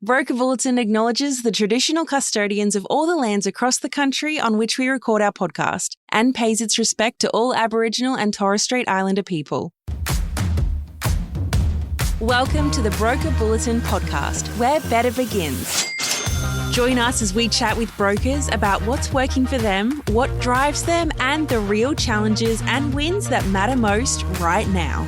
Broker Bulletin acknowledges the traditional custodians of all the lands across the country on which we record our podcast and pays its respect to all Aboriginal and Torres Strait Islander people. Welcome to the Broker Bulletin podcast, where better begins. Join us as we chat with brokers about what's working for them, what drives them, and the real challenges and wins that matter most right now.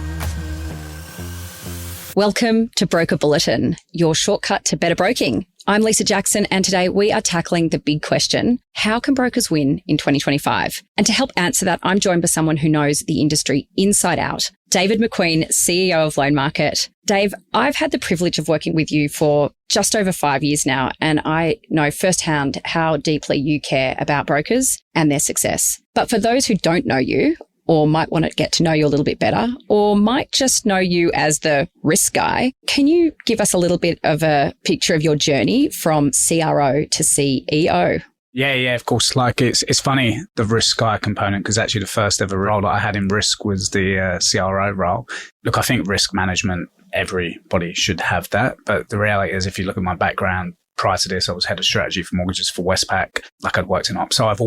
Welcome to Broker Bulletin, your shortcut to better broking. I'm Lisa Jackson, and today we are tackling the big question: how can brokers win in 2025? And to help answer that, I'm joined by someone who knows the industry inside out, David McQueen, CEO of Loan Market. Dave, I've had the privilege of working with you for just over 5 years now, and I know firsthand how deeply you care about brokers and their success. But for those who don't know you, or might want to get to know you a little bit better, or might just know you as the risk guy, can you give us a little bit of a picture of your journey from CRO to CEO? Yeah, of course. Like it's funny, the risk guy component, because actually the first ever role that I had in risk was the CRO role. Look, I think risk management, everybody should have that. But the reality is, if you look at my background, prior to this, I was head of strategy for mortgages for Westpac. Like, I'd worked in ops. So I've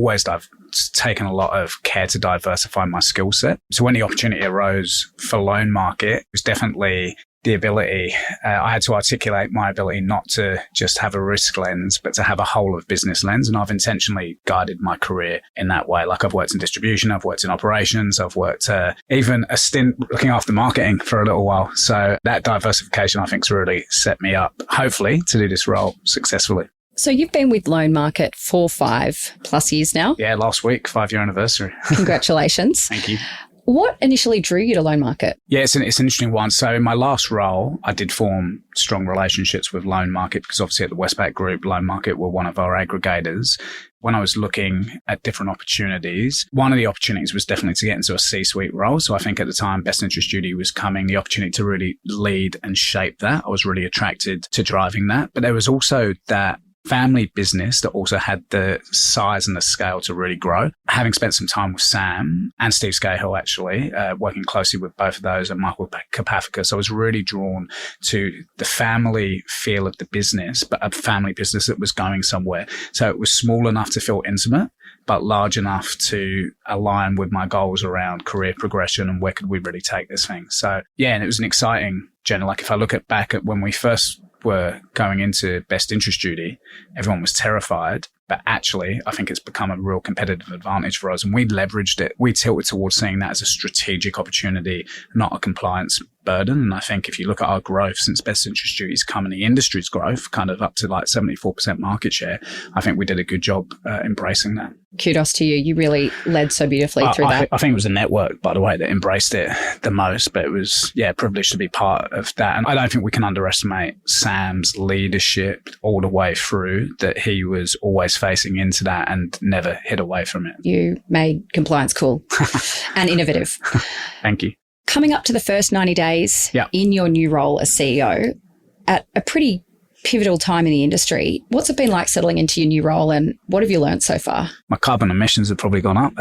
taken a lot of care to diversify my skill set. So when the opportunity arose for Loan Market, it was definitely the ability. I had to articulate my ability not to just have a risk lens, but to have a whole of business lens. And I've intentionally guided my career in that way. Like, I've worked in distribution, I've worked in operations, I've worked even a stint looking after marketing for a little while. So that diversification, I think, has really set me up, hopefully, to do this role successfully. So you've been with Loan Market for 5+ years now? Yeah, last week, 5-year anniversary. Congratulations. Thank you. What initially drew you to Loan Market? Yeah, it's an interesting one. So in my last role, I did form strong relationships with Loan Market because obviously at the Westpac Group, Loan Market were one of our aggregators. When I was looking at different opportunities, one of the opportunities was definitely to get into a C-suite role. So I think at the time, Best Interest Duty was coming, the opportunity to really lead and shape that. I was really attracted to driving that. But there was also that family business that also had the size and the scale to really grow. Having spent some time with Sam and Steve Scahill, actually, working closely with both of those and Michael Kapafakis, I was really drawn to the family feel of the business, but a family business that was going somewhere. So it was small enough to feel intimate, but large enough to align with my goals around career progression and where could we really take this thing. So yeah, and it was an exciting journey. Like, if I look back at when we first were going into Best Interest Duty, everyone was terrified. But actually, I think it's become a real competitive advantage for us. And we leveraged it. We tilted towards seeing that as a strategic opportunity, not a compliance burden. And I think if you look at our growth since Best Interest Duty's come and the industry's growth, kind of up to like 74% market share, I think we did a good job embracing that. Kudos to you. You really led so beautifully through that. I think it was the network, by the way, that embraced it the most. But it was, a privilege to be part of that. And I don't think we can underestimate Sam's leadership all the way through, that he was always facing into that and never hid away from it. You made compliance cool and innovative. Thank you. Coming up to the first 90 days in your new role as CEO, at a pretty pivotal time in the industry, what's it been like settling into your new role, and what have you learned so far? My carbon emissions have probably gone up.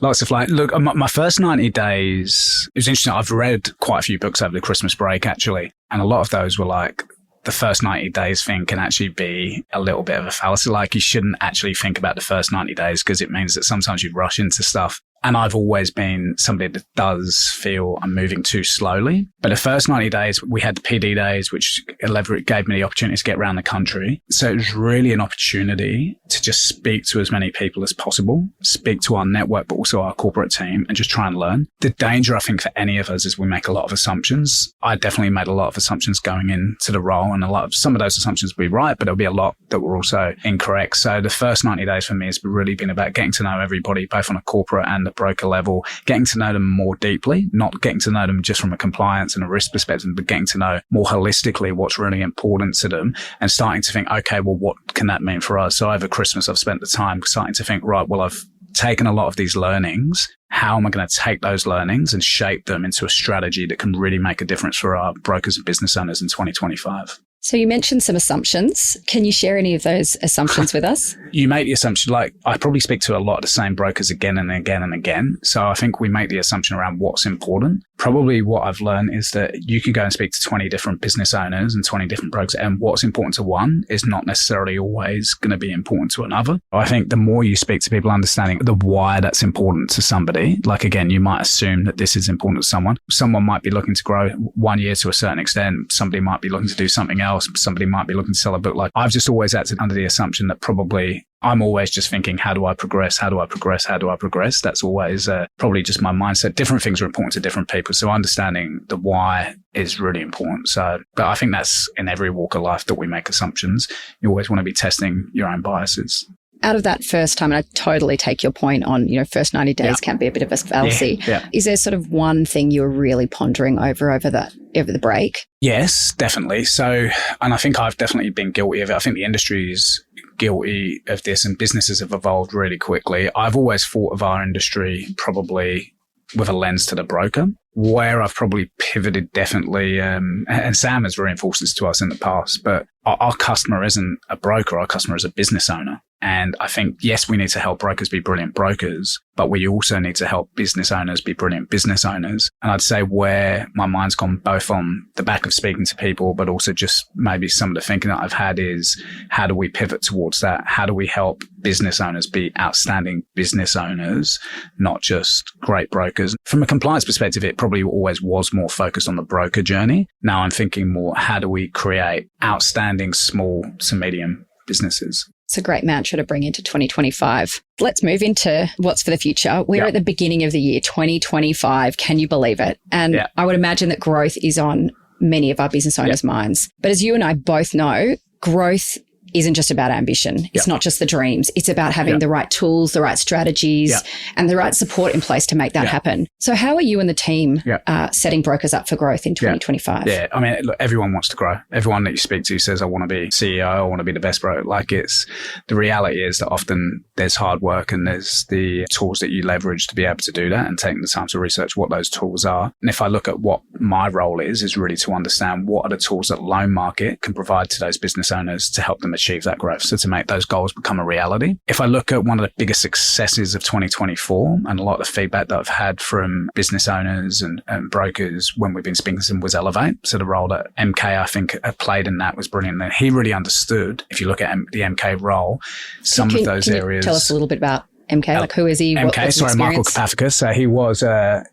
Lots of look, my first 90 days, it was interesting. I've read quite a few books over the Christmas break, actually, and a lot of those were like, the first 90 days thing can actually be a little bit of a fallacy. Like, you shouldn't actually think about the first 90 days because it means that sometimes you rush into stuff. And I've always been somebody that does feel I'm moving too slowly. But the first 90 days, we had the PD days, which gave me the opportunity to get around the country. So it was really an opportunity to just speak to as many people as possible, speak to our network, but also our corporate team, and just try and learn. The danger, I think, for any of us is we make a lot of assumptions. I definitely made a lot of assumptions going into the role, and some of those assumptions will be right, but there'll be a lot that were also incorrect. So the first 90 days for me has really been about getting to know everybody, both on a corporate and the broker level, getting to know them more deeply, not getting to know them just from a compliance and a risk perspective, but getting to know more holistically what's really important to them, and starting to think, okay, well, what can that mean for us? So over Christmas, I've spent the time starting to think, right, well, I've taken a lot of these learnings. How am I going to take those learnings and shape them into a strategy that can really make a difference for our brokers and business owners in 2025? So you mentioned some assumptions. Can you share any of those assumptions with us? You make the assumption, like I probably speak to a lot of the same brokers again and again and again. So I think we make the assumption around what's important. Probably what I've learned is that you could go and speak to 20 different business owners and 20 different brokers, and what's important to one is not necessarily always going to be important to another. I think the more you speak to people, understanding the why that's important to somebody, like again, you might assume that this is important to someone. Someone might be looking to grow 1 year to a certain extent. Somebody might be looking to do something else. Somebody might be looking to sell a book. Like I've just always acted under the assumption that probably I'm always just thinking, how do I progress? How do I progress? How do I progress? That's always probably just my mindset. Different things are important to different people. So understanding the why is really important. But I think that's in every walk of life that we make assumptions. You always want to be testing your own biases. Out of that first time, and I totally take your point on, first 90 days can be a bit of a fallacy. Yeah. Is there sort of one thing you were really pondering over the break? Yes, definitely. So, and I think I've definitely been guilty of it. I think the industry is guilty of this, and businesses have evolved really quickly. I've always thought of our industry probably with a lens to the broker. Where I've probably pivoted definitely, and Sam has reinforced this to us in the past, but our customer isn't a broker, our customer is a business owner. And I think, yes, we need to help brokers be brilliant brokers, but we also need to help business owners be brilliant business owners. And I'd say where my mind's gone both on the back of speaking to people, but also just maybe some of the thinking that I've had is, how do we pivot towards that? How do we help business owners be outstanding business owners, not just great brokers? From a compliance perspective, it probably always was more focused on the broker journey. Now I'm thinking more, how do we create outstanding small to medium businesses? It's a great mantra to bring into 2025. Let's move into what's for the future. We're at the beginning of the year, 2025. Can you believe it? And I would imagine that growth is on many of our business owners' minds. But as you and I both know, growth isn't just about ambition. It's not just the dreams. It's about having the right tools, the right strategies, and the right support in place to make that happen. So how are you and the team setting brokers up for growth in 2025? Yeah, I mean, look, everyone wants to grow. Everyone that you speak to says, I want to be CEO, I want to be the best broker. Like the reality is that often there's hard work and there's the tools that you leverage to be able to do that, and taking the time to research what those tools are. And if I look at what my role is really to understand what are the tools that Loan Market can provide to those business owners to help them achieve that growth. So to make those goals become a reality. If I look at one of the biggest successes of 2024 and a lot of the feedback that I've had from business owners and brokers when we've been speaking to them was Elevate. So the role that MK, I think, played in that was brilliant. And he really understood, if you look at the MK role, some of those areas. Tell us a little bit about MK, like who is he? MK, Michael Kapafakis. So he was,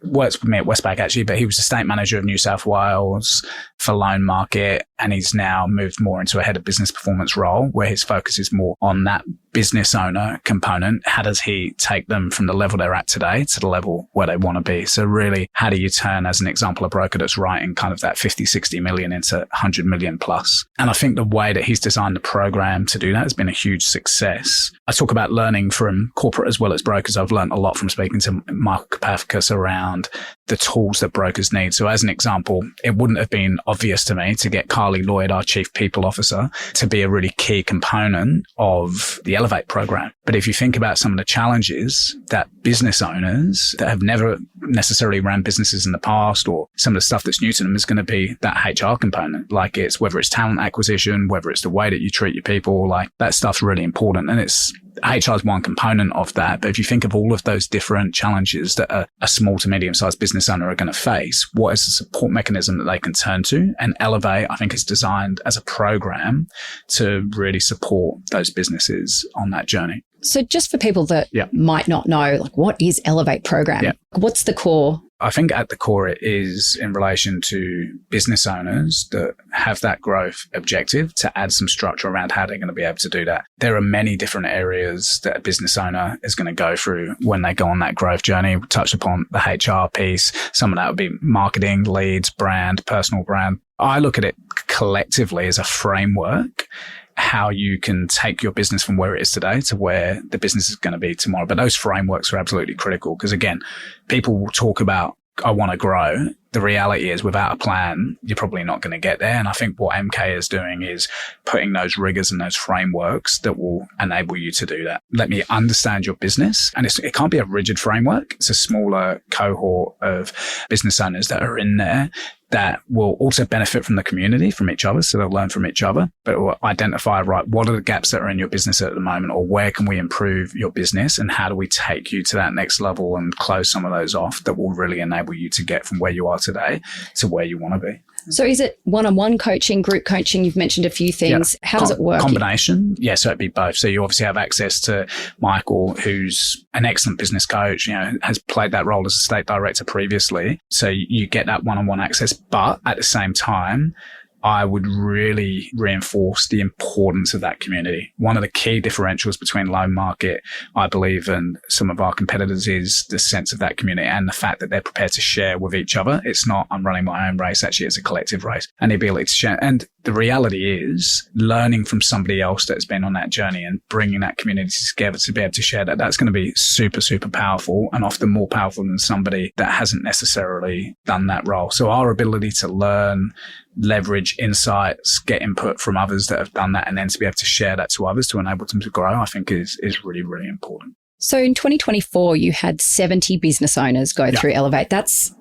works with me at Westpac actually, but he was the state manager of New South Wales for Loan Market. And he's now moved more into a head of business performance role where his focus is more on that business owner component. How does he take them from the level they're at today to the level where they want to be? So really, how do you turn, as an example, a broker that's writing kind of that 50, 60 million into 100 million plus? And I think the way that he's designed the program to do that has been a huge success. I talk about learning from corporate as well as brokers. I've learned a lot from speaking to Michael Kapafakis around the tools that brokers need. So as an example, it wouldn't have been obvious to me to get Carly Lloyd, our Chief People Officer, to be a really key component of the Elevate program. But if you think about some of the challenges that business owners that have never necessarily ran businesses in the past, or some of the stuff that's new to them, is going to be that HR component. Like it's whether it's talent acquisition, whether it's the way that you treat your people, like that stuff's really important. And HR is one component of that. But if you think of all of those different challenges that a small to medium-sized business owner are going to face, what is the support mechanism that they can turn to? And Elevate, I think, is designed as a program to really support those businesses on that journey. So just for people that might not know, like, what is Elevate program? Yeah. What's the core? I think at the core it is in relation to business owners that have that growth objective to add some structure around how they're going to be able to do that. There are many different areas that a business owner is going to go through when they go on that growth journey. We touched upon the HR piece. Some of that would be marketing, leads, brand, personal brand. I look at it collectively as a framework, how you can take your business from where it is today to where the business is going to be tomorrow. But those frameworks are absolutely critical because, again, people will talk about, I want to grow. The reality is, without a plan, you're probably not going to get there. And I think what MK is doing is putting those rigors and those frameworks that will enable you to do that. Let me understand your business. And it can't be a rigid framework. It's a smaller cohort of business owners that are in there. that will also benefit from the community, from each other, so they'll learn from each other, but it will identify, right, what are the gaps that are in your business at the moment, or where can we improve your business, and how do we take you to that next level and close some of those off that will really enable you to get from where you are today to where you want to be. So is it one-on-one coaching, group coaching? You've mentioned a few things. Yeah. How does it work? Combination. Yeah, so it'd be both. So you obviously have access to Michael, who's an excellent business coach, has played that role as a state director previously. So you get that one-on-one access. But at the same time, I would really reinforce the importance of that community. One of the key differentials between loan market, I believe, and some of our competitors is the sense of that community and the fact that they're prepared to share with each other. It's not, I'm running my own race. Actually, it's a collective race, and the ability to share. And the reality is learning from somebody else that's been on that journey and bringing that community together to be able to share that. That's going to be super, super powerful, and often more powerful than somebody that hasn't necessarily done that role. So our ability to learn, leverage insights, get input from others that have done that, and then to be able to share that to others to enable them to grow, I think is really, really important. So in 2024, you had 70 business owners go through Elevate. That's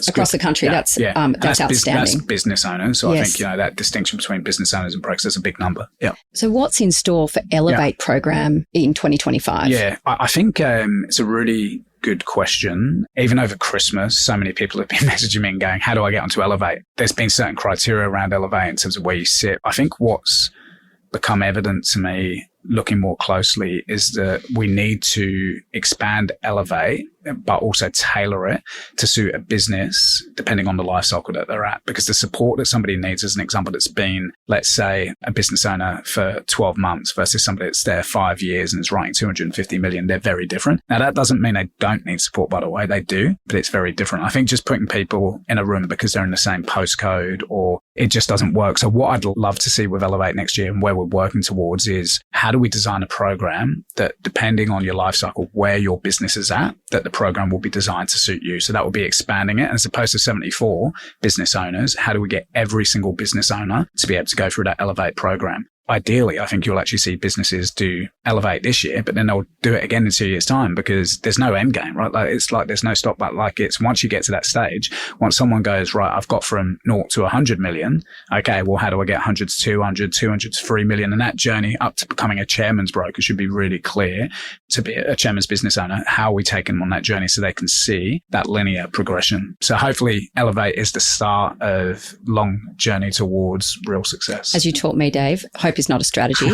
across the country. That's outstanding. That's business owners. So I think, that distinction between business owners and brokers is a big number. Yeah. So what's in store for Elevate program in 2025? Yeah, I think it's a really good question. Even over Christmas, so many people have been messaging me and going, how do I get onto Elevate? There's been certain criteria around Elevate in terms of where you sit. I think what's become evident to me looking more closely is that we need to expand Elevate, but also tailor it to suit a business depending on the life cycle that they're at. Because the support that somebody needs, as an example, that's been, let's say, a business owner for 12 months versus somebody that's there 5 years and is writing 250 million, they're very different. Now, that doesn't mean they don't need support, by the way. They do, but it's very different. I think just putting people in a room because they're in the same postcode or it just doesn't work. So what I'd love to see with Elevate next year and where we're working towards is how do we design a program that, depending on your life cycle, where your business is at, that the program will be designed to suit you. So that will be expanding it. And as opposed to 74 business owners, how do we get every single business owner to be able to go through that Elevate program? Ideally, I think you'll actually see businesses do Elevate this year, but then they'll do it again in 2 years' time because there's no end game, right? It's like there's no stop, but it's once you get to that stage, once someone goes, right, I've got from 0 to 100 million. Okay, well, how do I get 100 to 200, 200 to 3 million? And that journey up to becoming a chairman's broker should be really clear. To be a chairman's business owner, how are we taking them on that journey so they can see that linear progression? So hopefully Elevate is the start of long journey towards real success. As you taught me, Dave, hope is not a strategy.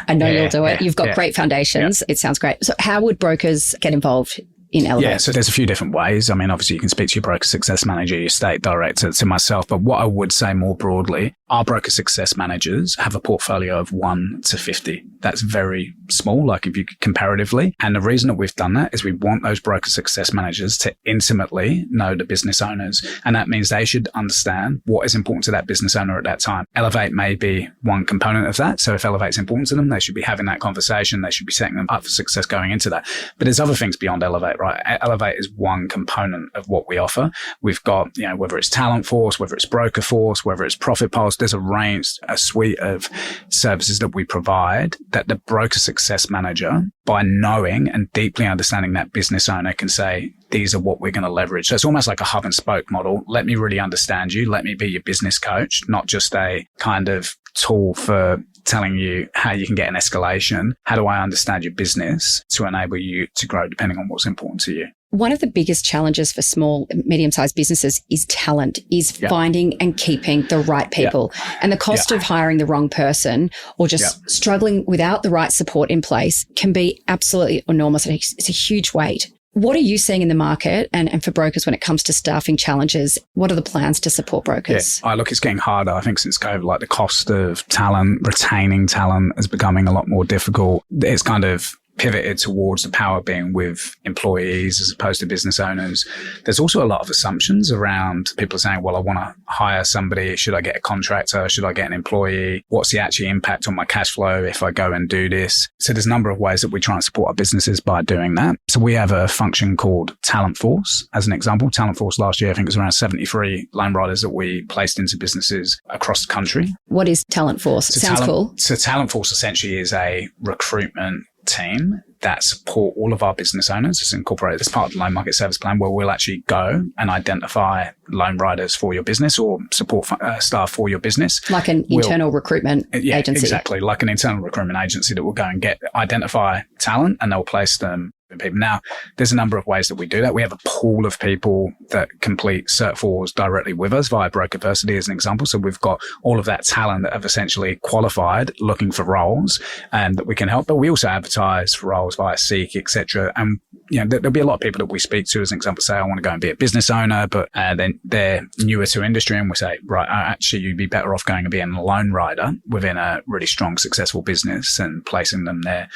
I know you'll do it. You've got great foundations. It sounds great. So how would brokers get involved in Elevate? Yeah, so there's a few different ways. I mean, obviously you can speak to your broker success manager, your state director, to myself. But what I would say more broadly, our broker success managers have a portfolio of 1 to 50. That's very small, like if you comparatively. And the reason that we've done that is we want those broker success managers to intimately know the business owners. And that means they should understand what is important to that business owner at that time. Elevate may be one component of that. So if Elevate's important to them, they should be having that conversation. They should be setting them up for success going into that. But there's other things beyond Elevate, right? Elevate is one component of what we offer. We've got, whether it's Talent Force, whether it's Broker Force, whether it's Profit Pulse, there's a suite of services that we provide that the broker success manager, by knowing and deeply understanding that business owner, can say, these are what we're going to leverage. So it's almost like a hub and spoke model. Let me really understand you. Let me be your business coach, not just a kind of tool for telling you how you can get an escalation. How do I understand your business to enable you to grow depending on what's important to you? One of the biggest challenges for small, medium-sized businesses is talent, is finding and keeping the right people. And the cost of hiring the wrong person or just struggling without the right support in place can be absolutely enormous. It's a huge weight. What are you seeing in the market and for brokers when it comes to staffing challenges? What are the plans to support brokers? Yeah. Look, it's getting harder. I think since COVID, like the cost of talent, retaining talent is becoming a lot more difficult. It's kind of pivoted towards the power being with employees as opposed to business owners. There's also a lot of assumptions around people saying, well, I want to hire somebody. Should I get a contractor? Should I get an employee? What's the actual impact on my cash flow if I go and do this? So there's a number of ways that we try and support our businesses by doing that. So we have a function called Talent Force. As an example, Talent Force last year, I think it was around 73 loan writers that we placed into businesses across the country. What is Talent Force? Sounds cool. So Talent Force essentially is a recruitment team that support all of our business owners. It's incorporated as part of the loan market service plan, where we'll actually go and identify loan writers for your business or support staff for your business. Like an internal recruitment agency. Exactly. Like an internal recruitment agency that will go and identify talent, and they'll place them in people. Now, there's a number of ways that we do that. We have a pool of people that complete Cert 4s directly with us via Broker Bulletin as an example. So we've got all of that talent that have essentially qualified looking for roles and that we can help. But we also advertise for roles via Seek, etc. And there'll be a lot of people that we speak to, as an example, say, I want to go and be a business owner, but then they're newer to industry, and we say, right, actually, you'd be better off going and being a loan writer within a really strong, successful business and placing them there.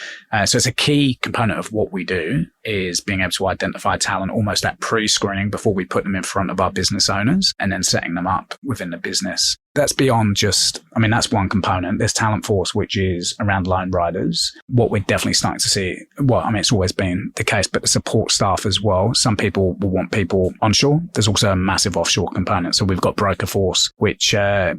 So it's a key component of what we do is being able to identify talent almost at pre-screening before we put them in front of our business owners, and then setting them up within the business. That's beyond just, that's one component. There's Talent Force, which is around loan writers. What we're definitely starting to see, it's always been the case, but the support staff as well. Some people will want people onshore. There's also a massive offshore component. So we've got Broker Force, which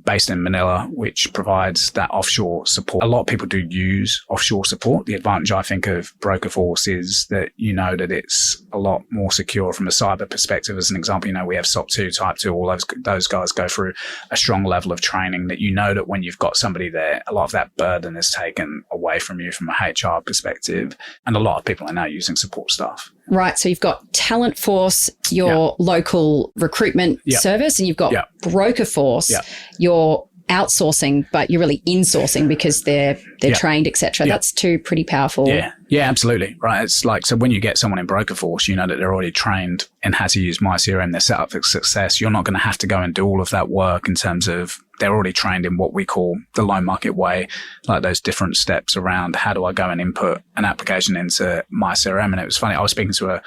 based in Manila, which provides that offshore support. A lot of people do use offshore support. The advantage, I think, of Broker Force is that that it's a lot more secure from a cyber perspective. As an example, we have SOC 2, Type 2, all those guys go through a strong level of training that that when you've got somebody there, a lot of that burden is taken away from you from a HR perspective. And a lot of people are now using support staff. Right. So you've got Talent Force, your local recruitment service, and you've got Broker Force, your outsourcing, but you're really insourcing because they're trained, etc. That's two pretty powerful. Yeah, absolutely. Right. It's like, so when you get someone in Broker Force, that they're already trained in how to use MyCRM, they're set up for success. You're not going to have to go and do all of that work in terms of they're already trained in what we call the loan market way, like those different steps around how do I go and input an application into MyCRM. And it was funny, I was speaking to a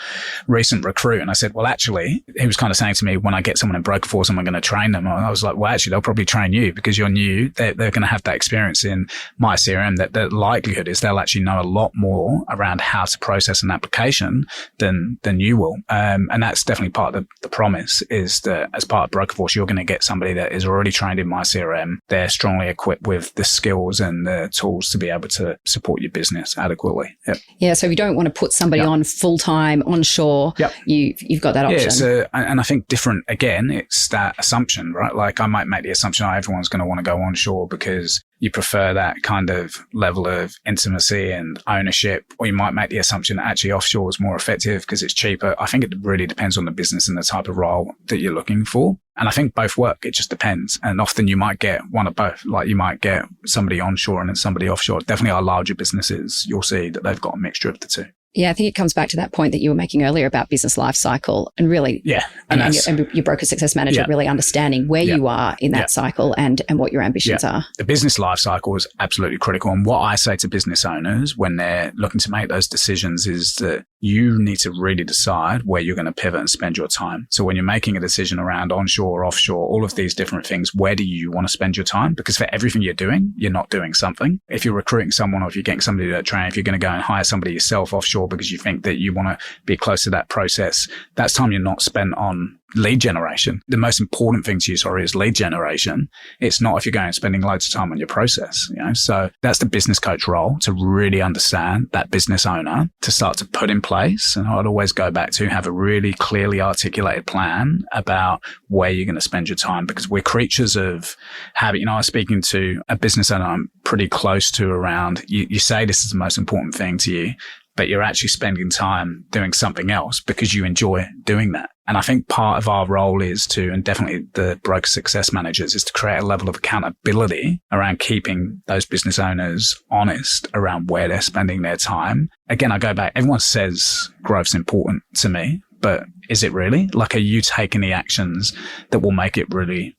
recent recruit and I said, well, actually, he was kind of saying to me, when I get someone in Broker Force, am I going to train them? I was like, well, actually, they'll probably train you because you're new. They're going to have that experience in MyCRM. That the likelihood is they'll actually know a lot more around how to process an application than you will. And that's definitely part of the promise, is that as part of Broker Force, you're going to get somebody that is already trained in MyCRM. They're strongly equipped with the skills and the tools to be able to support your business adequately. Yeah. So if you don't want to put somebody on full-time onshore, you've got that option. Yeah. So, and I think different, again, it's that assumption, right? Like I might make the assumption everyone's going to want to go onshore because you prefer that kind of level of intimacy and ownership, or you might make the assumption that actually offshore is more effective because it's cheaper. I think it really depends on the business and the type of role that you're looking for. And I think both work. It just depends. And often you might get one of both. Like you might get somebody onshore and then somebody offshore. Definitely our larger businesses, you'll see that they've got a mixture of the two. Yeah, I think it comes back to that point that you were making earlier about business life cycle and really, and your broker success manager really understanding where you are in that cycle and what your ambitions are. The business life cycle is absolutely critical. And what I say to business owners when they're looking to make those decisions is that you need to really decide where you're going to pivot and spend your time. So when you're making a decision around onshore, offshore, all of these different things, where do you want to spend your time? Because for everything you're doing, you're not doing something. If you're recruiting someone or if you're getting somebody to train, if you're going to go and hire somebody yourself offshore because you think that you want to be close to that process, that's time you're not spent on lead generation. The most important thing to you, is lead generation. It's not if you're going and spending loads of time on your process, So that's the business coach role, to really understand that business owner, to start to put in place. And I'd always go back to have a really clearly articulated plan about where you're going to spend your time, because we're creatures of habit. I was speaking to a business owner I'm pretty close to around, you say this is the most important thing to you, but you're actually spending time doing something else because you enjoy doing that. And I think part of our role is to, and definitely the broker success managers, is to create a level of accountability around keeping those business owners honest around where they're spending their time. Again, I go back, everyone says growth's important to me, but is it really? Like, are you taking the actions that will make it really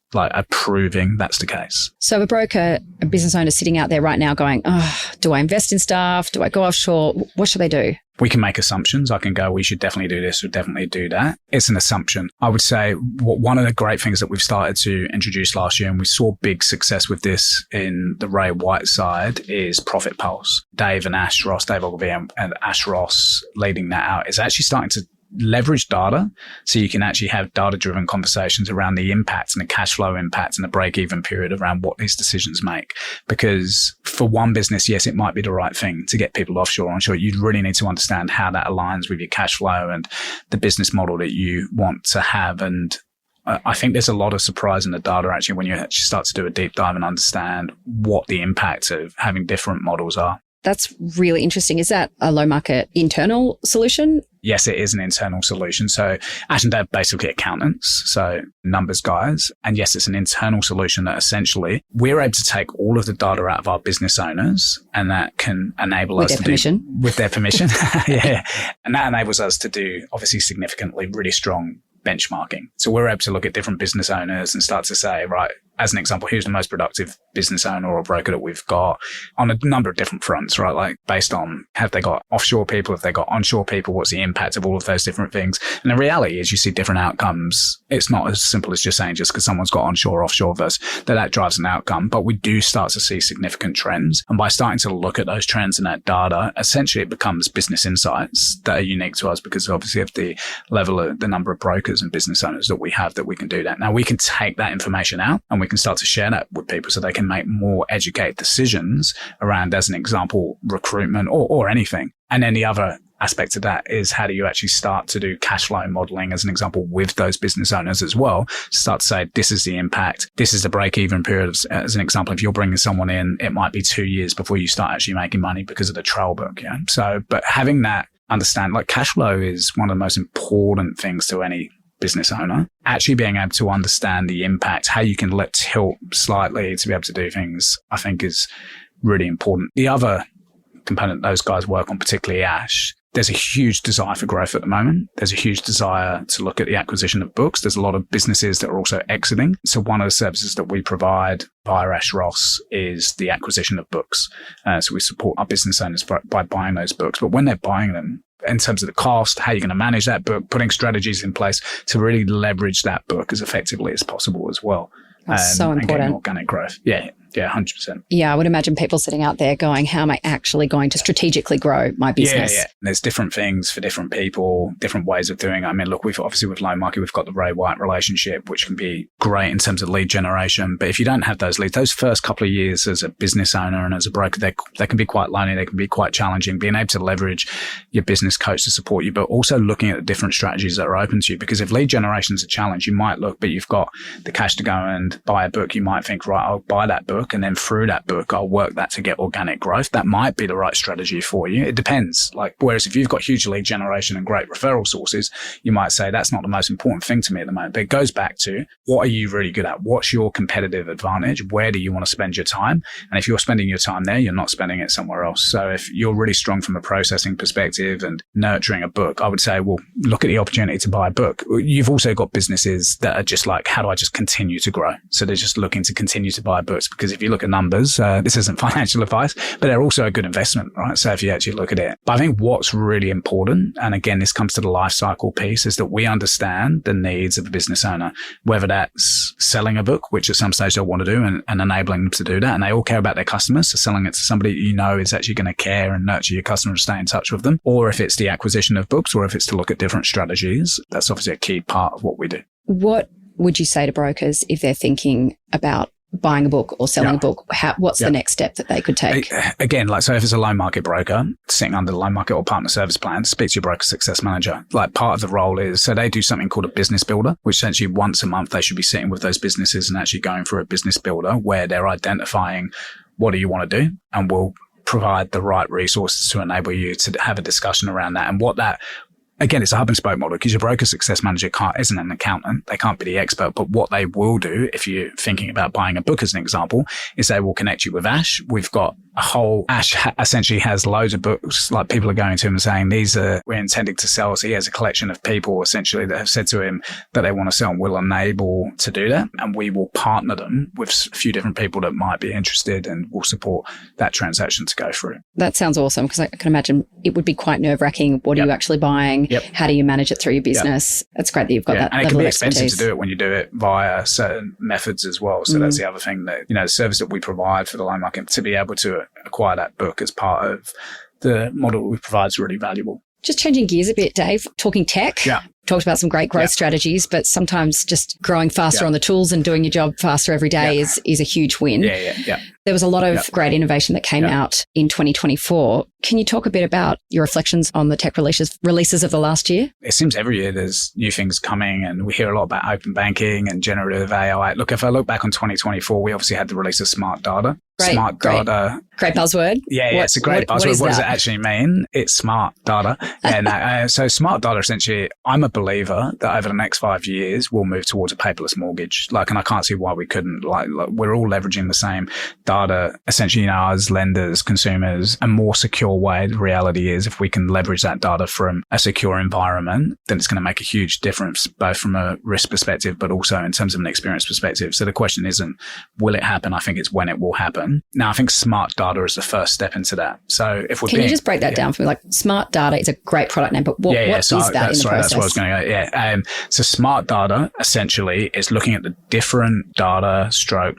proving that's the case? So a business owner sitting out there right now going, do I invest in staff? Do I go offshore? What should they do? We can make assumptions. I can go, we should definitely do this or definitely do that. It's an assumption. I would say one of the great things that we've started to introduce last year, and we saw big success with this in the Ray White side, is Profit Pulse. Dave Ogilvie and Ash Ross leading that out is actually starting to leverage data, so you can actually have data-driven conversations around the impacts and the cash flow impacts and the break-even period around what these decisions make. Because for one business, yes, it might be the right thing to get people offshore or onshore. You really need to understand how that aligns with your cash flow and the business model that you want to have. And I think there's a lot of surprise in the data actually when you actually start to do a deep dive and understand what the impacts of having different models are. That's really interesting. Is that a low market internal solution? Yes, it is an internal solution. So Ash and Dave basically accountants, so numbers guys. And yes, it's an internal solution that essentially we're able to take all of the data out of our business owners, and that can enable us to do with their permission. Yeah. And that enables us to do obviously significantly really strong benchmarking. So we're able to look at different business owners and start to say, right, as an example, who's the most productive business owner or broker that we've got on a number of different fronts, right? Like based on have they got offshore people, have they got onshore people, what's the impact of all of those different things? And the reality is you see different outcomes. It's not as simple as just saying just because someone's got onshore or offshore versus that drives an outcome. But we do start to see significant trends. And by starting to look at those trends and that data, essentially it becomes business insights that are unique to us because obviously of the level of the number of brokers and business owners that we have that we can do that. Now we can take that information out and we can start to share that with people so they can make more educated decisions around, as an example, recruitment or anything. And then the other aspect of that is how do you actually start to do cash flow modeling, as an example, with those business owners as well. Start to say, this is the impact. This is the break-even period. As an example, if you're bringing someone in, it might be 2 years before you start actually making money because of the trail book. Yeah. So, but having that understand, like cash flow is one of the most important things to any business owner. Actually being able to understand the impact, how you can let tilt slightly to be able to do things, I think is really important. The other component those guys work on, particularly Ash, there's a huge desire for growth at the moment. There's a huge desire to look at the acquisition of books. There's a lot of businesses that are also exiting. So one of the services that we provide via Ash Ross is the acquisition of books. So we support our business owners by buying those books. But when they're buying them, in terms of the cost, how you're going to manage that book, putting strategies in place to really leverage that book as effectively as possible as well. That's so important. And getting organic growth. Yeah, 100%. Yeah, I would imagine people sitting out there going, how am I actually going to strategically grow my business? Yeah. There's different things for different people, different ways of doing it. I mean, look, we've obviously with Loan Market, we've got the Ray White relationship, which can be great in terms of lead generation. But if you don't have those leads, those first couple of years as a business owner and as a broker, they can be quite lonely. They can be quite challenging. Being able to leverage your business coach to support you, but also looking at the different strategies that are open to you. Because if lead generation is a challenge, you might look, but you've got the cash to go and buy a book. You might think, right, I'll buy that book, and then through that book, I'll work that to get organic growth. That might be the right strategy for you. It depends. Like, whereas if you've got huge lead generation and great referral sources, you might say that's not the most important thing to me at the moment. But it goes back to, what are you really good at? What's your competitive advantage? Where do you want to spend your time? And if you're spending your time there, you're not spending it somewhere else. So if you're really strong from a processing perspective and nurturing a book, I would say, well, look at the opportunity to buy a book. You've also got businesses that are just like, how do I just continue to grow? So they're just looking to continue to buy books, because if you look at numbers, this isn't financial advice, but they're also a good investment, right? So if you actually look at it. But I think what's really important, and again, this comes to the life cycle piece, is that we understand the needs of a business owner, whether that's selling a book, which at some stage they'll want to do, and enabling them to do that. And they all care about their customers. So selling it to somebody you know is actually going to care and nurture your customer and stay in touch with them. Or if it's the acquisition of books, or if it's to look at different strategies, that's obviously a key part of what we do. What would you say to brokers if they're thinking about buying a book or selling a book? What's the next step that they could take? Again, like, so if it's a loan market broker sitting under the loan market or partner service plan, speak to your broker success manager. Like, part of the role is, so they do something called a business builder, which essentially once a month they should be sitting with those businesses and actually going through a business builder where they're identifying what do you want to do, and we'll provide the right resources to enable you to have a discussion around that. And what that, again, it's a hub and spoke model, because your broker success manager isn't an accountant. They can't be the expert. But what they will do, if you're thinking about buying a book as an example, is they will connect you with Ash. We've got a whole, Ash essentially has loads of books. Like, people are going to him and saying, we're intending to sell. So he has a collection of people essentially that have said to him that they want to sell, and we'll enable to do that. And we will partner them with a few different people that might be interested, and will support that transaction to go through. That sounds awesome, because I can imagine it would be quite nerve-wracking. What are you actually buying? How do you manage it through your business? It's great that you've got that level of expertise. And it can be expensive to do it when you do it via certain methods as well. So that's the other thing, that, the service that we provide for the loan market, to be able to acquire that book as part of the model we provide is really valuable. Just changing gears a bit, Dave, talking tech. Talked about some great growth strategies, but sometimes just growing faster on the tools and doing your job faster every day is a huge win. There was a lot of great innovation that came out in 2024. Can you talk a bit about your reflections on the tech releases of the last year? It seems every year there's new things coming, and we hear a lot about open banking and generative AI. Look, if I look back on 2024, we obviously had the release of smart data. Data. Great buzzword. Yeah, it's a great buzzword. What does it actually mean? It's smart data. And so smart data, essentially, I'm a believer that over the next 5 years, we'll move towards a paperless mortgage. And I can't see why we couldn't. We're all leveraging the same data, essentially, as lenders, consumers, a more secure way. The reality is, if we can leverage that data from a secure environment, then it's going to make a huge difference, both from a risk perspective, but also in terms of an experience perspective. So the question isn't, will it happen? I think it's when it will happen. Now, I think smart data is the first step into that. So if we're Can you just break that down for me? Smart data is a great product name, but what is that in the process? That's what I was going to go. Yeah. So smart data essentially is looking at the different data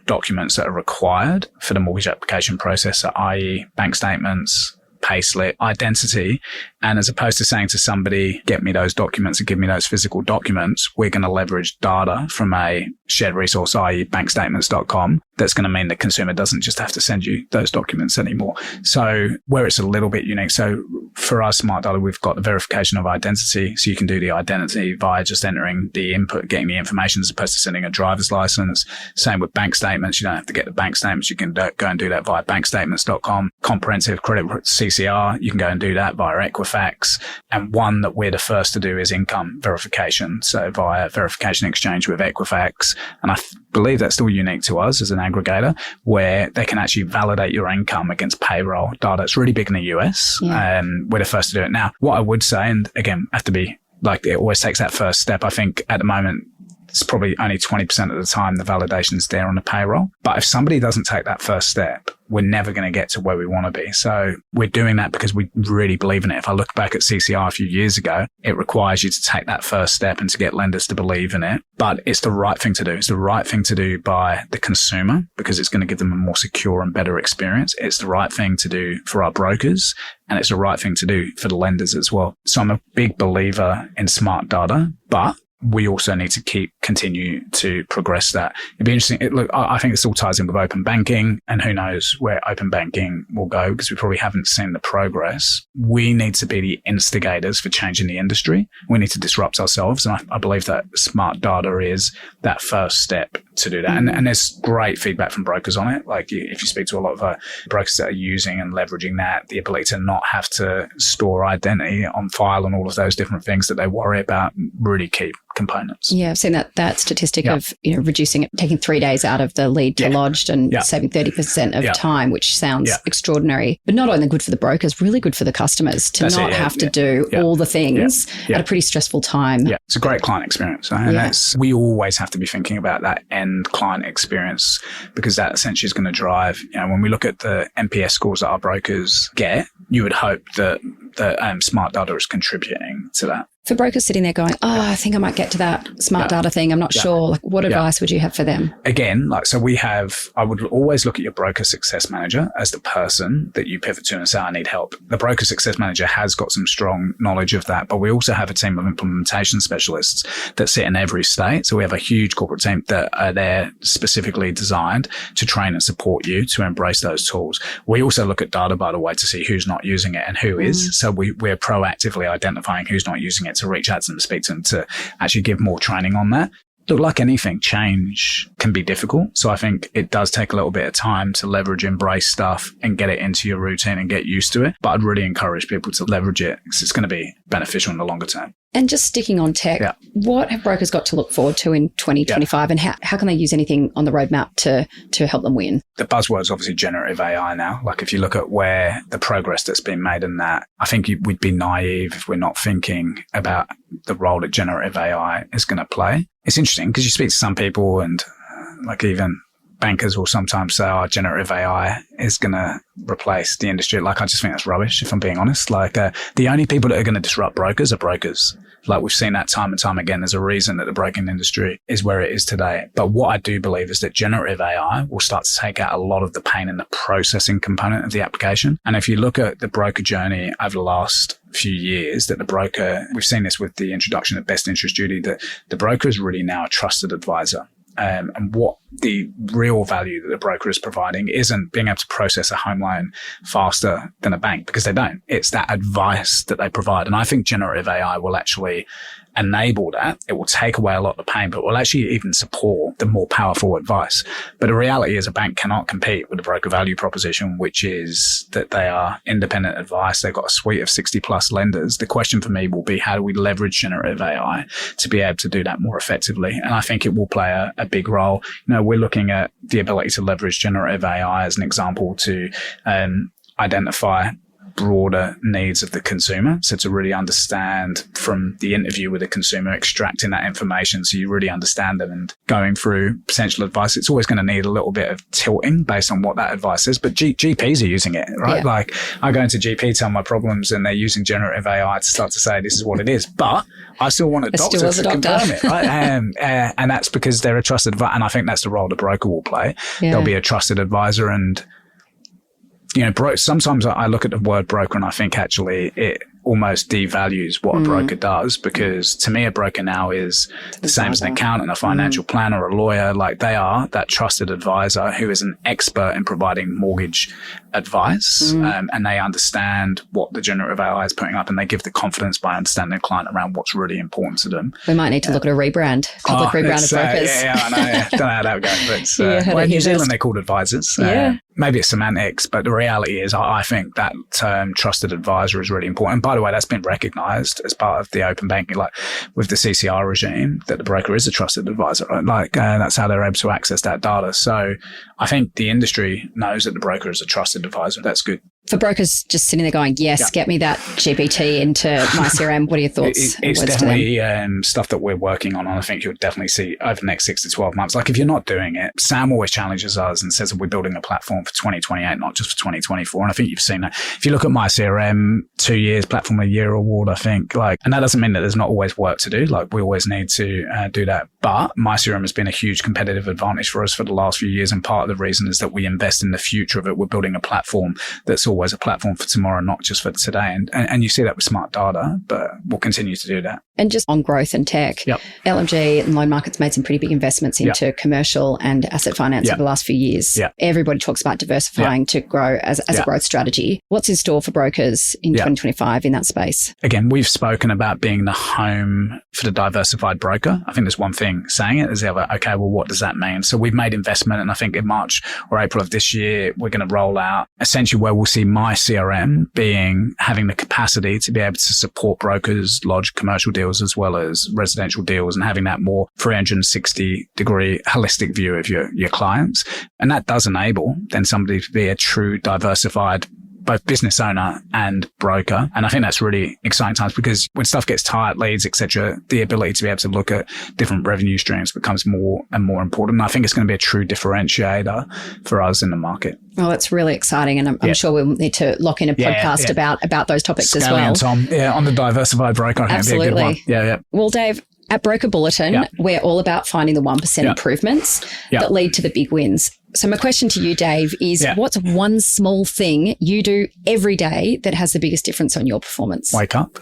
documents that are required for the mortgage application process, so i.e. bank statements, payslip, identity. And as opposed to saying to somebody, get me those documents and give me those physical documents, we're going to leverage data from a shared resource, i.e. bankstatements.com. That's going to mean the consumer doesn't just have to send you those documents anymore. So where it's a little bit unique. So for us, smart data, we've got the verification of identity. So you can do the identity via just entering the input, getting the information, as opposed to sending a driver's license. Same with bank statements. You don't have to get the bank statements. You can go and do that via bankstatements.com. Comprehensive credit CCR, you can go and do that via Equifax. And one that we're the first to do is income verification. So via verification exchange with Equifax. And I believe that's still unique to us as an aggregator, where they can actually validate your income against payroll data. It's really big in the US. We're the first to do it. Now, what I would say, and again, have to be it always takes that first step. I think at the moment, it's probably only 20% of the time the validation's there on the payroll. But if somebody doesn't take that first step, we're never going to get to where we want to be. So we're doing that because we really believe in it. If I look back at CCR a few years ago, it requires you to take that first step and to get lenders to believe in it. But it's the right thing to do. It's the right thing to do by the consumer because it's going to give them a more secure and better experience. It's the right thing to do for our brokers, and it's the right thing to do for the lenders as well. So I'm a big believer in smart data, but we also need to continue to progress that. It'd be interesting. I think this all ties in with open banking, and who knows where open banking will go because we probably haven't seen the progress. We need to be the instigators for changing the industry. We need to disrupt ourselves. And I believe that smart data is that first step to do that. And there's great feedback from brokers on it. Like if you speak to a lot of brokers that are using and leveraging that, the ability to not have to store identity on file and all of those different things that they worry about, really key components. Yeah, I've seen that statistic of reducing it, taking 3 days out of the lead to lodged and saving 30% of time, which sounds extraordinary. But not only good for the brokers, really good for the customers to have to do all the things at a pretty stressful time. Yeah, it's a great client experience. And we always have to be thinking about that end client experience because that essentially is going to drive, when we look at the NPS scores that our brokers get, you would hope that smart data is contributing to that. For brokers sitting there going, I think I might get to that smart data thing, I'm not sure. What advice would you have for them? Again, I would always look at your broker success manager as the person that you pivot to and say, I need help. The broker success manager has got some strong knowledge of that, but we also have a team of implementation specialists that sit in every state. So we have a huge corporate team that are there specifically designed to train and support you to embrace those tools. We also look at data, by the way, to see who's not using it and who is. So we're proactively identifying who's not using it to reach out to them, speak to them, to actually give more training on that. Look, like anything, change can be difficult. So I think it does take a little bit of time to leverage, embrace stuff and get it into your routine and get used to it. But I'd really encourage people to leverage it because it's going to be beneficial in the longer term. And just sticking on tech, what have brokers got to look forward to in 2025 and how can they use anything on the roadmap to help them win? The buzzword is obviously generative AI now. Like if you look at where the progress that's been made in that, I think we'd be naive if we're not thinking about the role that generative AI is going to play. It's interesting because you speak to some people and even bankers will sometimes say, generative AI is going to replace the industry. I just think that's rubbish, if I'm being honest. The only people that are going to disrupt brokers are brokers. We've seen that time and time again. There's a reason that the broking industry is where it is today. But what I do believe is that generative AI will start to take out a lot of the pain in the processing component of the application. And if you look at the broker journey over the last few years, that the broker, we've seen this with the introduction of best interest duty, that the broker is really now a trusted advisor. And what the real value that the broker is providing isn't being able to process a home loan faster than a bank, because they don't. It's that advice that they provide. And I think generative AI will actually enable that. It will take away a lot of the pain, but will actually even support the more powerful advice. But the reality is a bank cannot compete with the broker value proposition, which is that they are independent advice. They've got a suite of 60 plus lenders. The question for me will be, how do we leverage generative AI to be able to do that more effectively? And I think it will play a big role. We're looking at the ability to leverage generative AI as an example to identify broader needs of the consumer. So to really understand from the interview with the consumer, extracting that information so you really understand them and going through potential advice. It's always going to need a little bit of tilting based on what that advice is, but GPs are using it, right? Yeah. Like I go into GP, tell my problems, and they're using generative AI to start to say, this is what it is. But I still want a doctor to confirm it, right? And that's because they're a trusted advisor. And I think that's the role the broker will play. Yeah. They'll be a trusted advisor. And sometimes I look at the word broker and I think actually it almost devalues what a broker does, because to me, a broker now is the same as an accountant, a financial planner, a lawyer. Like they are that trusted advisor who is an expert in providing mortgage advice. And they understand what the generative AI is putting up, and they give the confidence by understanding the client around what's really important to them. We might need to look at a rebrand, public rebrand of brokers. Yeah, I know. Yeah. Don't know how that would go. But in New Zealand, they're called advisors. Maybe it's semantics, but the reality is I think that term trusted advisor is really important. And by the way, that's been recognized as part of the open banking, like with the CCR regime, that the broker is a trusted advisor, right? Like that's how they're able to access that data. So I think the industry knows that the broker is a trusted advisor. That's good. For brokers just sitting there going, yes, get me that GPT into my CRM. What are your thoughts? It's definitely stuff that we're working on. And I think you'll definitely see over the next 6 to 12 months. Like if you're not doing it, Sam always challenges us and says that we're building a platform for 2028, not just for 2024. And I think you've seen that. If you look at my CRM, 2 years, Platform of the Year award, I think, and that doesn't mean that there's not always work to do. Like we always need to do that. But my CRM has been a huge competitive advantage for us for the last few years. And part of the reason is that we invest in the future of it. We're building a platform that's always a platform for tomorrow, not just for today. And you see that with smart data, but we'll continue to do that. And just on growth and tech, LMG and Loan Market's made some pretty big investments into commercial and asset finance over the last few years. Everybody talks about diversifying to grow as a growth strategy. What's in store for brokers in 2025 in that space? Again, we've spoken about being the home for the diversified broker. I think there's one thing saying it, is the other, okay, well, what does that mean? So we've made investment, and I think in March or April of this year, we're going to roll out essentially where we'll see my CRM having the capacity to be able to support brokers, large commercial deals as well as residential deals, and having that more 360-degree holistic view of your clients. And that does enable then somebody to be a true diversified both business owner and broker. And I think that's really exciting times, because when stuff gets tight, leads, etc., the ability to be able to look at different revenue streams becomes more and more important. And I think it's going to be a true differentiator for us in the market. Oh, it's really exciting. And I'm sure we'll need to lock in a podcast about those topics as well. Tom, on the diversified broker. I think absolutely. It'd be a good one. Well, Dave, at Broker Bulletin, we're all about finding the 1% improvements that lead to the big wins. So my question to you, Dave, is what's one small thing you do every day that has the biggest difference on your performance? Wake up.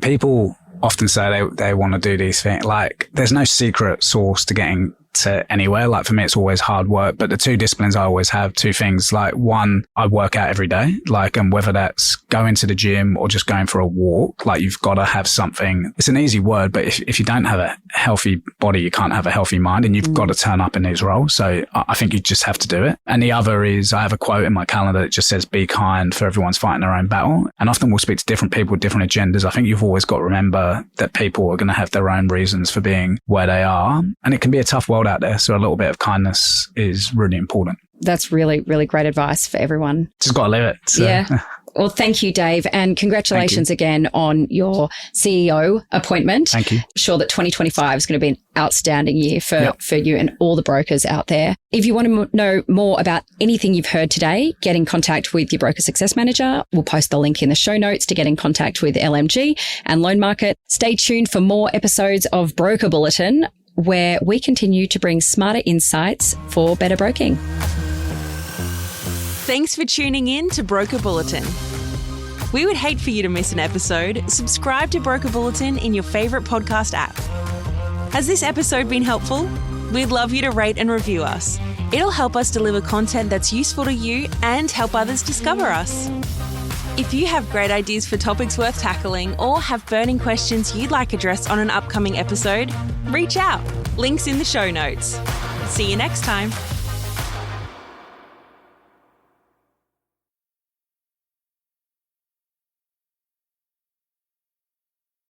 People often say they want to do these things. Like there's no secret sauce to getting to anywhere. Like for me, it's always hard work, but the two disciplines I always have, two things. Like one, I work out every day, and whether that's going to the gym or just going for a walk, like you've got to have something. It's an easy word, but if you don't have a healthy body, you can't have a healthy mind, and you've got to turn up in these roles. So I think you just have to do it. And the other is I have a quote in my calendar that just says, be kind, for everyone's fighting their own battle. And often we'll speak to different people with different agendas. I think you've always got to remember that people are going to have their own reasons for being where they are. And it can be a tough world out there. So a little bit of kindness is really important. That's really, really great advice for everyone. Just got to live it. So. Yeah. Well, thank you, Dave. And congratulations again on your CEO appointment. Thank you. I'm sure that 2025 is going to be an outstanding year for you and all the brokers out there. If you want to know more about anything you've heard today, get in contact with your broker success manager. We'll post the link in the show notes to get in contact with LMG and Loan Market. Stay tuned for more episodes of Broker Bulletin, where we continue to bring smarter insights for better broking. Thanks for tuning in to Broker Bulletin. We would hate for you to miss an episode. Subscribe to Broker Bulletin in your favourite podcast app. Has this episode been helpful? We'd love you to rate and review us. It'll help us deliver content that's useful to you and help others discover us. If you have great ideas for topics worth tackling or have burning questions you'd like addressed on an upcoming episode, reach out. Links in the show notes. See you next time.